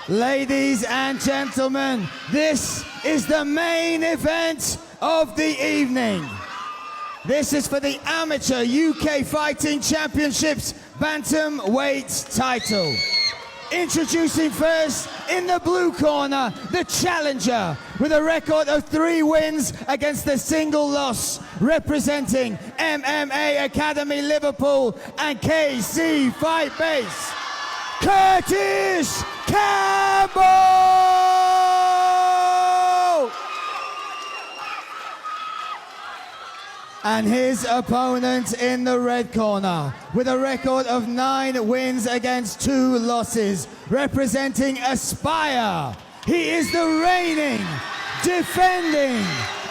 Ladies and gentlemen, this is the main event of the evening. This is for the Amateur UK Fighting Championships Bantamweight title. Introducing first, in the blue corner, the challenger with a record of 3 wins against a single loss, representing MMA Academy Liverpool and KC Fightbase, Kurtis Campbell! And his opponent in the red corner, with a record of 9 wins against 2 losses, representing Aspire. He is the reigning, defending,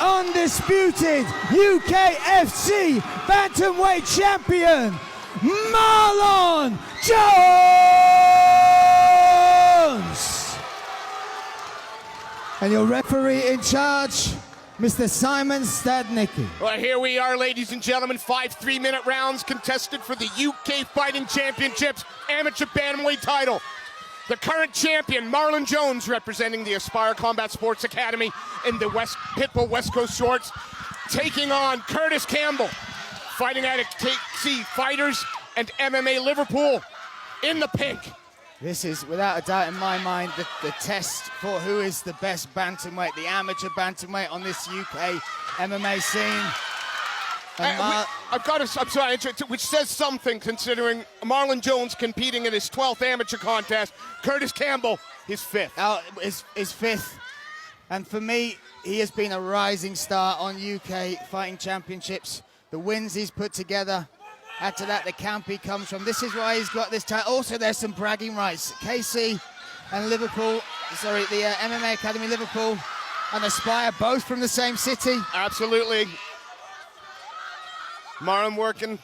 undisputed UKFC Bantamweight champion, Marlon Jones! And your referee in charge, Mr. Simon Stadnicki. Well, here we are, ladies and gentlemen. 5 3-minute rounds contested for the UK Fighting Championships Amateur Bantamweight title. The current champion, Marlon Jones, representing the Aspire Combat Sports Academy in the Pitbull West Coast shorts, taking on Kurtis Campbell, fighting out of KC Fighters and MMA Liverpool in the pink. This is, without a doubt in my mind, the test for who is the best bantamweight, the amateur bantamweight on this UK MMA scene. I'm sorry, which says something considering Marlon Jones competing in his 12th amateur contest, Kurtis Campbell, his 5th. His 5th. And for me, he has been a rising star on UK Fighting Championships. The wins he's put together. Add to that, the camp he comes from. This is why he's got this title. Also, there's some bragging rights. KC and Liverpool, the MMA Academy Liverpool and Aspire, both from the same city. Absolutely. Marlon working.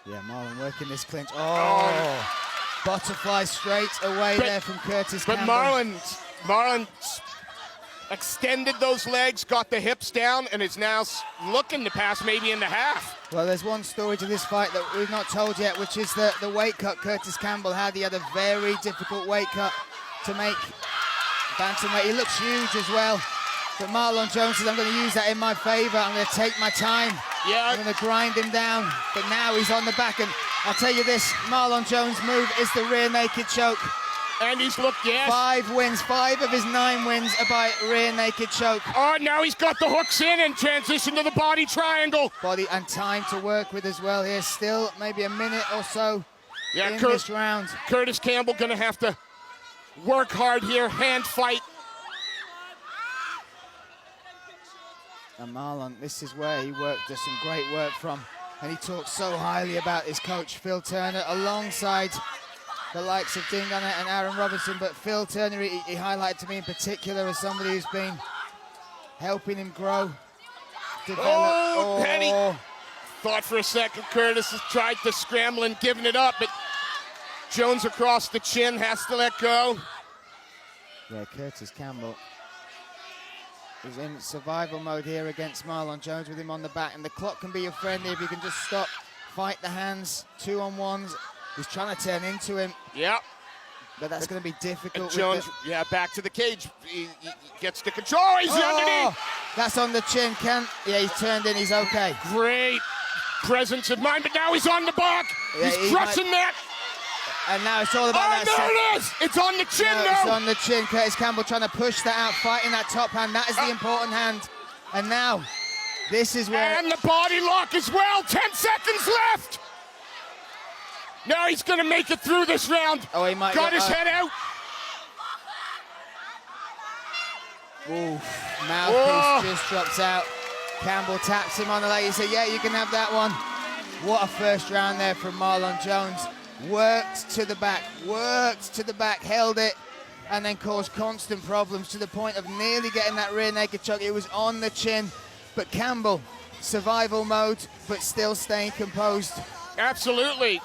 Yeah, Marlon working this clinch. Oh. Butterfly straight away there from Kurtis Campbell. But Marlon extended those legs, got the hips down, and is now looking to pass maybe into half. Well, there's one story to this fight that we've not told yet, which is the weight cut Kurtis Campbell had. He had a very difficult weight cut to make bantamweight. He looks huge as well. But Marlon Jones says, I'm going to use that in my favor. I'm going to take my time. Yeah. I'm going to grind him down. But now he's on the back. And I'll tell you this, Marlon Jones' move is the rear naked choke. And he's looked, yes. 5 wins, 5 of his 9 wins are by rear naked choke. Oh, now he's got the hooks in and transition to the body triangle. Body and time to work with as well here. Still maybe a minute or so in this round. Kurtis Campbell gonna have to work hard here, hand fight. And Marlon, this is where he does some great work from. And he talks so highly about his coach, Phil Turner, alongside the likes of Dean Gunner and Aaron Robinson, but Phil Turner, he highlighted to me in particular as somebody who's been helping him grow, develop. Penny! Thought for a second Kurtis has tried to scramble and given it up, but Jones across the chin has to let go. Yeah, Kurtis Campbell is in survival mode here against Marlon Jones with him on the back, and the clock can be your friend if you can just stop, fight the hands, 2-on-1s. He's trying to turn into him. Yeah. But that's going to be difficult. Jones, back to the cage. He gets the control. Oh, he's underneath. That's on the chin. Yeah, he's turned in. He's okay. Great presence of mind, but now he's on the back. Yeah, he's crushing that. And now it's all about that. There it is. It's on the chin now. It's on the chin. Kurtis Campbell trying to push that out, fighting that top hand. That is the important hand. And now, this is where... And the body lock as well. 10 seconds left. Now he's going to make it through this round. Oh, he might got his head out. Ooh, mouthpiece just drops out. Campbell taps him on the leg. He said, yeah, you can have that one. What a first round there from Marlon Jones. Worked to the back, held it, and then caused constant problems to the point of nearly getting that rear naked choke. It was on the chin, but Campbell, survival mode, but still staying composed. Absolutely.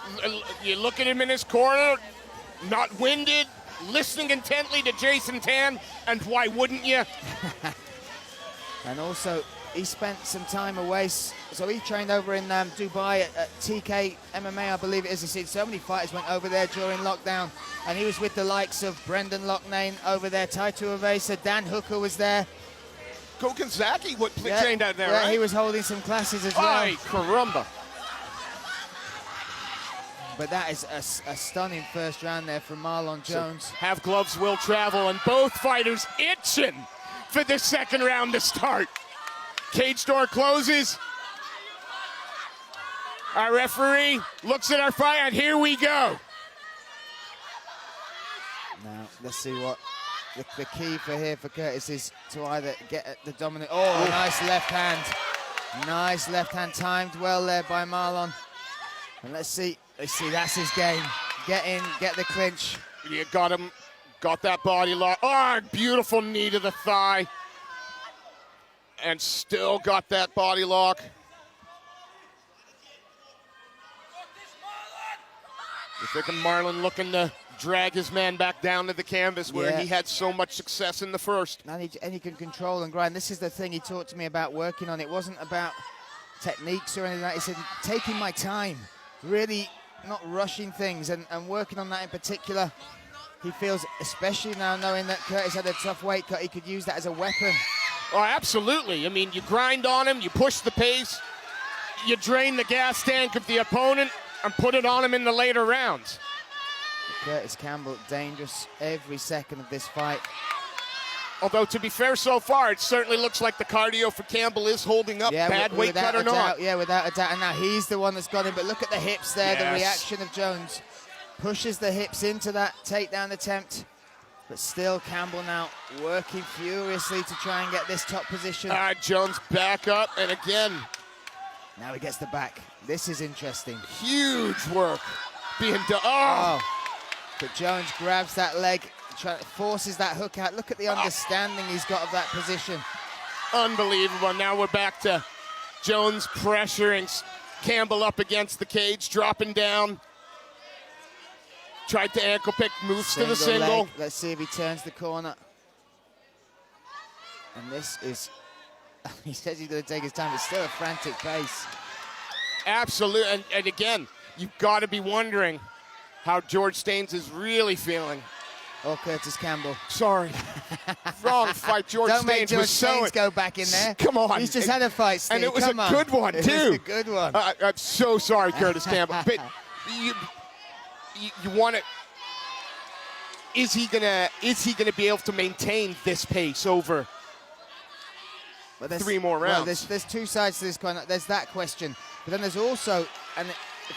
You look at him in his corner, not winded, listening intently to Jason Tan, and why wouldn't you? And also, he spent some time away. So he trained over in Dubai at TK MMA, I believe it is. He seen so many fighters went over there during lockdown, and he was with the likes of Brendan Loughnane over there, Taito Avesa, Dan Hooker was there. Kokanzaki trained out there, yeah, right? He was holding some classes as well. Ay, caramba. But that is a stunning first round there from Marlon Jones. So, have gloves will travel, and both fighters itching for the second round to start. Cage door closes. Our referee looks at our fight, and here we go. Now, let's see what the key for here for Kurtis is to either get at the dominant. Oh, nice left hand. Nice left hand timed well there by Marlon. And let's see, that's his game. Get in, get the clinch. You got him, got that body lock. Oh, beautiful knee to the thigh. And still got that body lock. You're thinking Marlon looking to drag his man back down to the canvas where he had so much success in the first. And he can control and grind. This is the thing he talked to me about working on. It wasn't about techniques or anything like that. He said, taking my time, really not rushing things and working on that in particular. He feels, especially now knowing that Kurtis had a tough weight cut, he could use that as a weapon. Oh, absolutely. I mean, you grind on him, you push the pace, you drain the gas tank of the opponent and put it on him in the later rounds. Kurtis Campbell, dangerous every second of this fight. Although, to be fair, so far, it certainly looks like the cardio for Campbell is holding up, bad weight cut or not. Yeah, without a doubt. And now he's the one that's got him. But look at the hips there, the reaction of Jones. Pushes the hips into that takedown attempt. But still, Campbell now working furiously to try and get this top position. Jones back up, and again. Now he gets the back. This is interesting. Huge work being done. But Jones grabs that leg, forces that hook out. Look at the understanding he's got of that position. Unbelievable. Now we're back to Jones pressuring Campbell up against the cage, dropping down. Tried to ankle pick, moves to the single. Leg. Let's see if he turns the corner. And this is, he says he's going to take his time. It's still a frantic pace. Absolutely. And again, you've got to be wondering how George Staines is really feeling. Or Kurtis Campbell. Sorry. Wrong fight. Don't make George Staines go back in there. Come on. He's just had a fight, Steve. And it was a good one, too. It was a good one. I'm so sorry, Kurtis Campbell. But you want to... Is he gonna be able to maintain this pace over 3 more rounds? Well, there's two sides to this coin. There's that question. But then there's also, and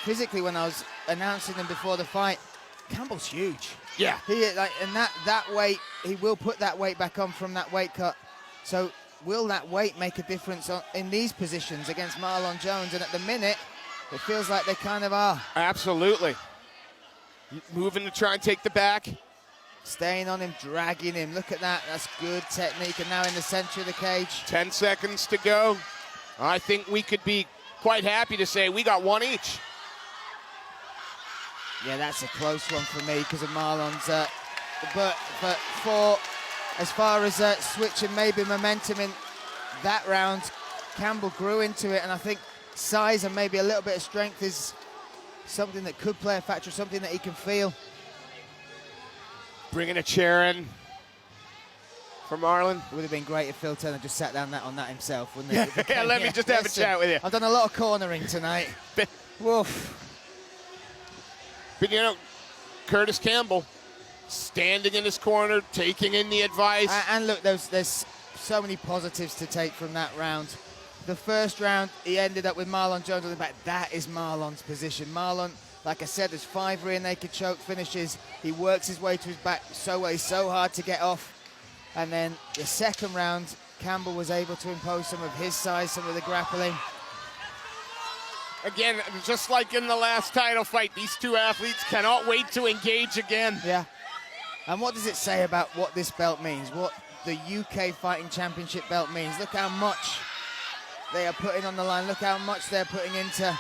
physically when I was announcing them before the fight, Campbell's huge. Yeah. And that weight, he will put that weight back on from that weight cut. So will that weight make a difference in these positions against Marlon Jones? And at the minute, it feels like they kind of are. Absolutely. Moving to try and take the back. Staying on him, dragging him. Look at that. That's good technique. And now in the center of the cage. 10 seconds to go. I think we could be quite happy to say we got one each. Yeah, that's a close one for me because of Marlon's. But for as far as switching maybe momentum in that round, Campbell grew into it. And I think size and maybe a little bit of strength is something that could play a factor, something that he can feel. Bringing a chair in for Marlon. It would have been great if Phil Turner just sat down on that himself, wouldn't it? Yeah, let me just have a chat with you. I've done a lot of cornering tonight. Woof. But you know, Kurtis Campbell standing in his corner, taking in the advice. And look, there's so many positives to take from that round. The first round, he ended up with Marlon Jones on the back. That is Marlon's position. Marlon, like I said, there's 5 rear naked choke finishes. He works his way to his back so well. He's so hard to get off. And then the second round, Campbell was able to impose some of his size, some of the grappling. Again, just like in the last title fight, these two athletes cannot wait to engage again. Yeah. And what does it say about what this belt means, what the UK Fighting Championship belt means? Look how much they are putting on the line. Look how much they're putting into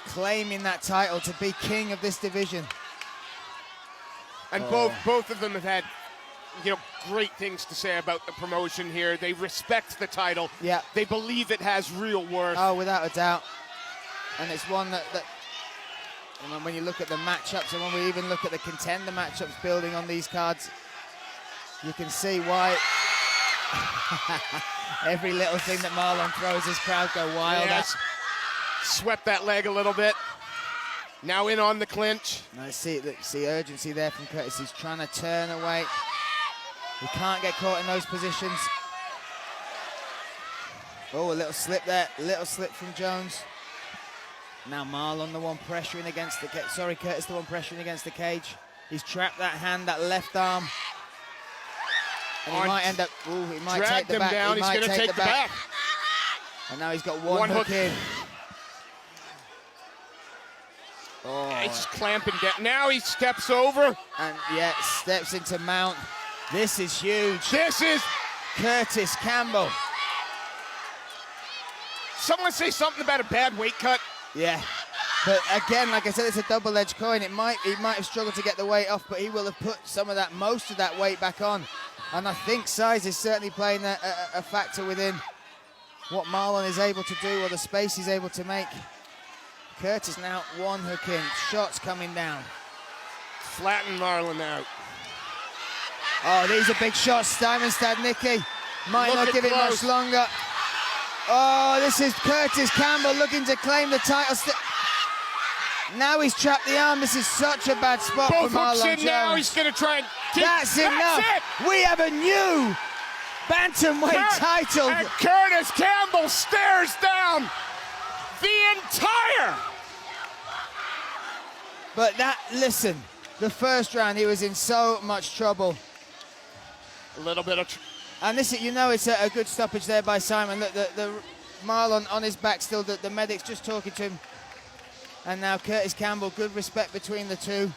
claiming that title to be king of this division. And both of them have had great things to say about the promotion here. They respect the title. Yeah. They believe it has real worth. Oh, without a doubt. And it's one that and when you look at the matchups, and when we even look at the contender matchups building on these cards, you can see why every little thing that Marlon throws, his crowd go wild. Yes. Swept that leg a little bit. Now in on the clinch. Now see urgency there from Kurtis. He's trying to turn away. He can't get caught in those positions. Oh, a little slip there. Little slip from Jones. Now Marlon, the one pressuring against the cage. Sorry, Kurtis, the one pressuring against the cage. He's trapped that hand, that left arm. And he might end up, he might take the back. Down. He's going to take the back. And now he's got one hook in. Oh. He's just clamping down. Now he steps over. And yeah, steps into mount. This is huge. This is Kurtis Campbell. Someone say something about a bad weight cut. Yeah, but again, like I said, it's a double-edged coin. He might have struggled to get the weight off, but he will have put most of that weight back on. And I think size is certainly playing a factor within what Marlon is able to do, or the space he's able to make. Kurtis now one hook in, shots coming down. Flatten Marlon out. Oh, these are big shots. Diamond Stadnicki might not give it much longer. Oh, this is Kurtis Campbell looking to claim the title. Now he's trapped the arm. This is such a bad spot for Marlon Jones. In now. He's going to try and keep. That's enough. It. We have a new Bantamweight title. And Kurtis Campbell stares down the entire. But the first round, he was in so much trouble. A little bit of. And this, it's a good stoppage there by Simon. Look, the Marlon on his back still, the medic's just talking to him. And now Kurtis Campbell, good respect between the two.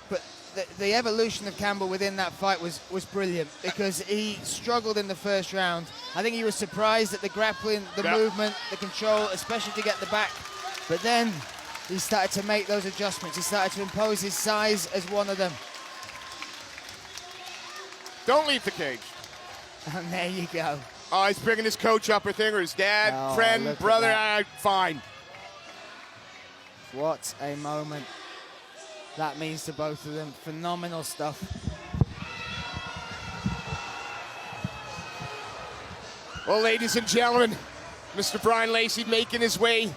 But the evolution of Campbell within that fight was brilliant, because he struggled in the first round. I think he was surprised at the grappling, the movement, the control, especially to get the back. But then he started to make those adjustments. He started to impose his size as one of them. Don't leave the cage. And there you go. Oh, he's bringing his coach up, I think, or his dad, friend, brother. Fine. What a moment that means to both of them. Phenomenal stuff. Well, ladies and gentlemen, Mr. Brian Lacey making his way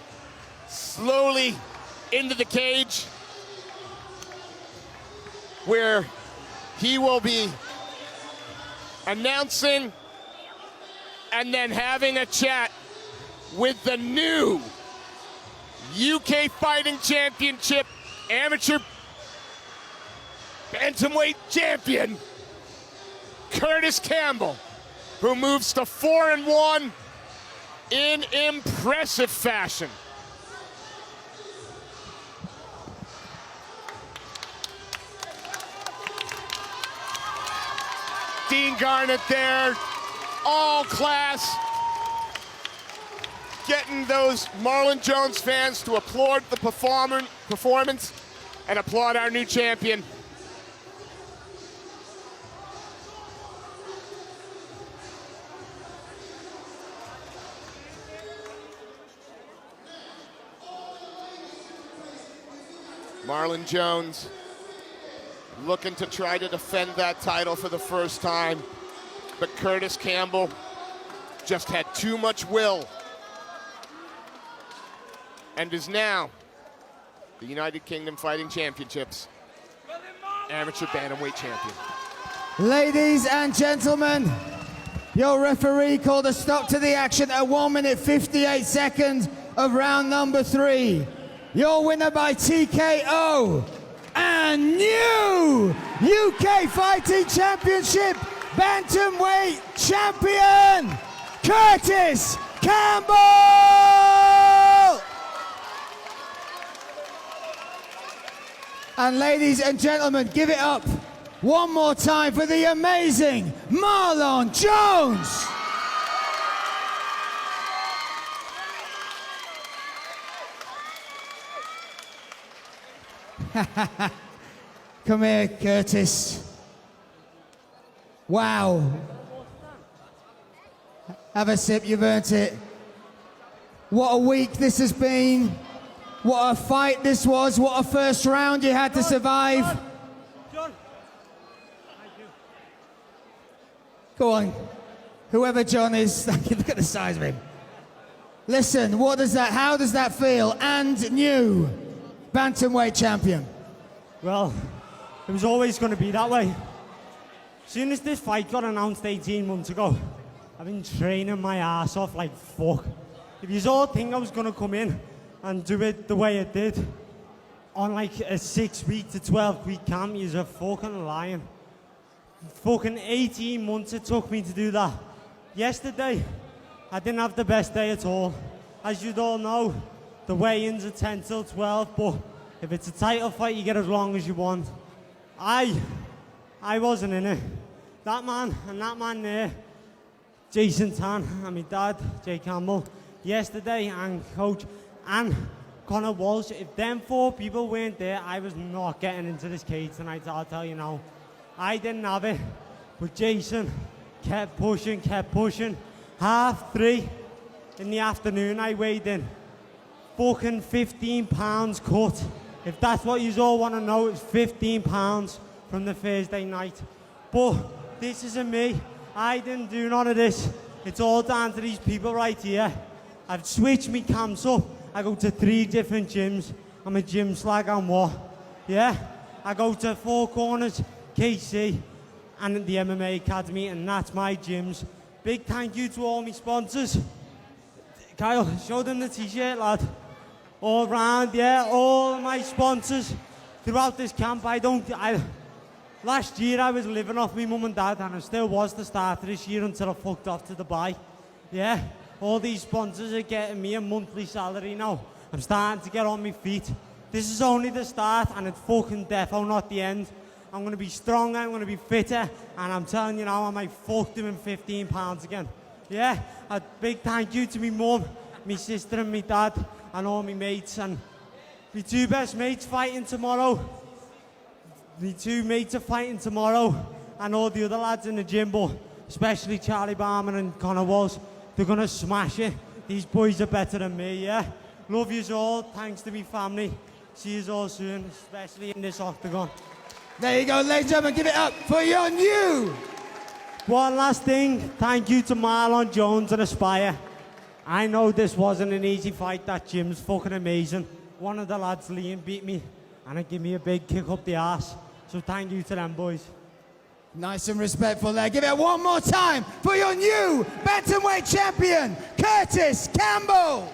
slowly into the cage, where he will be announcing and then having a chat with the new UK Fighting Championship Amateur Bantamweight Champion, Kurtis Campbell, who moves to 4-1 in impressive fashion. Dean Garnett there, all class, getting those Marlon Jones fans to applaud the performance and applaud our new champion. Marlon Jones looking to try to defend that title for the first time, but Kurtis Campbell just had too much will and is now the United Kingdom Fighting Championships Amateur Bantamweight Champion. Ladies and gentlemen, your referee called a stop to the action at 1 minute 58 seconds of round number 3. Your winner by TKO and new UK Fighting Championship Bantamweight Champion, Kurtis Campbell! And ladies and gentlemen, give it up one more time for the amazing Marlon Jones! Come here, Kurtis. Wow. Have a sip, you've earned it. What a week this has been. What a fight this was. What a first round you had to survive. John. Go on. Whoever John is, look at the size of him. Listen, how does that feel? And new Bantamweight champion. Well, it was always going to be that way. As soon as this fight got announced 18 months ago, I've been training my ass off like fuck. If you all think I was going to come in and do it the way it did, on like a 6-week to 12-week camp, you're fucking lying. Fucking 18 months it took me to do that. Yesterday, I didn't have the best day at all. As you'd all know, the weigh-ins are 10 till 12, but if it's a title fight, you get as long as you want. I wasn't in it. That man and that man there, Jason Tan and my dad, Jay Campbell, yesterday, and coach, and Connor Walsh, if them 4 people weren't there, I was not getting into this cage tonight, I'll tell you now. I didn't have it, but Jason kept pushing. 3:30 in the afternoon, I weighed in. Fucking 15 pounds cut. If that's what you all want to know, it's 15 pounds from the Thursday night. But this isn't me. I didn't do none of this. It's all down to these people right here. I've switched my camps up. I go to 3 different gyms. I'm a gym slag and what? Yeah? I go to 4 Corners, KC, and the MMA Academy, and that's my gyms. Big thank you to all my sponsors. Kyle, show them the t-shirt, lad. All round, yeah, all of my sponsors throughout this camp. Last year I was living off my mum and dad, and I still was the start of this year until I fucked off to Dubai. Yeah, all these sponsors are getting me a monthly salary now. I'm starting to get on my feet. This is only the start, and it's fucking defo not the end. I'm going to be stronger, I'm going to be fitter, and I'm telling you now, I might fuck doing 15 pounds again. Yeah, a big thank you to me mum, my sister and my dad, and all my mates, and my 2 best mates fighting tomorrow. My 2 mates are fighting tomorrow, and all the other lads in the gym, but especially Charlie Barman and Connor Walsh, they're going to smash it. These boys are better than me, yeah? Love yous all, thanks to me family. See yous all soon, especially in this octagon. There you go, ladies and gentlemen, give it up for your new. One last thing, thank you to Marlon Jones and Aspire. I know this wasn't an easy fight, that gym's fucking amazing. One of the lads, Liam, beat me, and it gave me a big kick up the arse. So thank you to them boys. Nice and respectful there. Give it one more time for your new Bantamweight champion, Kurtis Campbell.